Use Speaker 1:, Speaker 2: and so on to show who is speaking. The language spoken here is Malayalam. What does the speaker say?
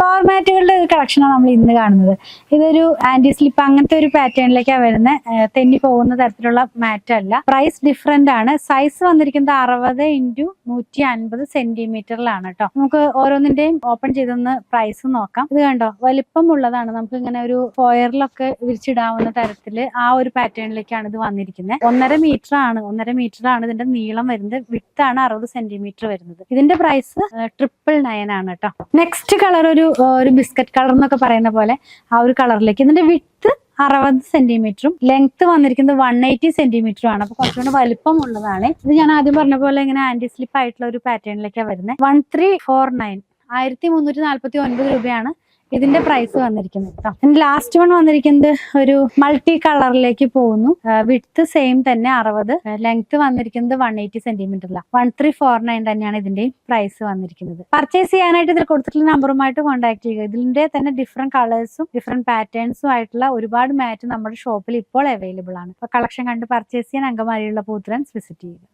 Speaker 1: ഫ്ലോർ മാറ്റുകളുടെ ഒരു കളക്ഷനാണ് നമ്മൾ ഇന്ന് കാണുന്നത്. ഇതൊരു ആന്റി സ്ലിപ്പ് അങ്ങനത്തെ ഒരു പാറ്റേണിലേക്കാണ് വരുന്നത്. തെന്നി പോകുന്ന തരത്തിലുള്ള മാറ്റ് അല്ല. പ്രൈസ് ഡിഫറെന്റ് ആണ്. സൈസ് വന്നിരിക്കുന്നത് 60x150 സെന്റിമീറ്ററിലാണ് കേട്ടോ. നമുക്ക് ഓരോന്നിന്റെയും ഓപ്പൺ ചെയ്തൊന്ന് പ്രൈസ് നോക്കാം. ഇത് കണ്ടോ, വലിപ്പമുള്ളതാണ്. നമുക്ക് ഇങ്ങനെ ഒരു ഫോയറിലൊക്കെ വിരിച്ചിടാവുന്ന തരത്തില് ആ ഒരു പാറ്റേണിലേക്കാണ് ഇത് വന്നിരിക്കുന്നത്. 1.5 മീറ്റർ ആണ് ഇതിന്റെ നീളം വരുന്നത്. വിഡ്ത്ത് ആണ് 60 സെന്റിമീറ്റർ വരുന്നത്. ഇതിന്റെ പ്രൈസ് 999 ആണ് കേട്ടോ. നെക്സ്റ്റ് കളർ ഒരു ബിസ്ക്കറ്റ് കളർ എന്നൊക്കെ പറയുന്ന പോലെ ആ ഒരു കളറിലേക്ക്. ഇതിന്റെ വിഡ്ത്ത് 60 സെന്റിമീറ്ററും ലെങ്ത് വന്നിരിക്കുന്നത് 180 സെന്റിമീറ്ററും ആണ്. അപ്പൊ കുറച്ചുകൂടെ വലിപ്പം ഉള്ളതാണ്. ഇത് ഞാൻ ആദ്യം പറഞ്ഞ പോലെ ഇങ്ങനെ ആന്റി സ്ലിപ്പ് ആയിട്ടുള്ള ഒരു പാറ്റേണിലേക്കാണ് വരുന്നത്. 1349 1349 രൂപയാണ് ഇതിന്റെ പ്രൈസ് വന്നിരിക്കുന്നത് കേട്ടോ. ലാസ്റ്റ് വൺ വന്നിരിക്കുന്നത് ഒരു മൾട്ടി കളറിലേക്ക് പോകുന്നു. വിഡ്ത്ത് സെയിം തന്നെ 60, ലെങ്ത് വന്നിരിക്കുന്നത് 180 സെന്റിമീറ്ററിലാണ്. 1349 തന്നെയാണ് ഇതിന്റെ പ്രൈസ് വന്നിരിക്കുന്നത്. പർച്ചേസ് ചെയ്യാനായിട്ട് ഇതിൽ കൊടുത്തിട്ടുള്ള നമ്പറുമായിട്ട് കോൺടാക്ട് ചെയ്യുക. ഇതിന്റെ തന്നെ ഡിഫറെന്റ് കളേഴ്സും ഡിഫറെന്റ് പാറ്റേൺസും ആയിട്ടുള്ള ഒരുപാട് മാറ്റ് നമ്മുടെ ഷോപ്പിൽ ഇപ്പോൾ അവൈലബിൾ ആണ്. അപ്പൊ കളക്ഷൻ കണ്ട് പർച്ചേസ് ചെയ്യാൻ അങ്കമാലിയുള്ള പൂത്തുരാൻസ് വിസിറ്റ് ചെയ്യുക.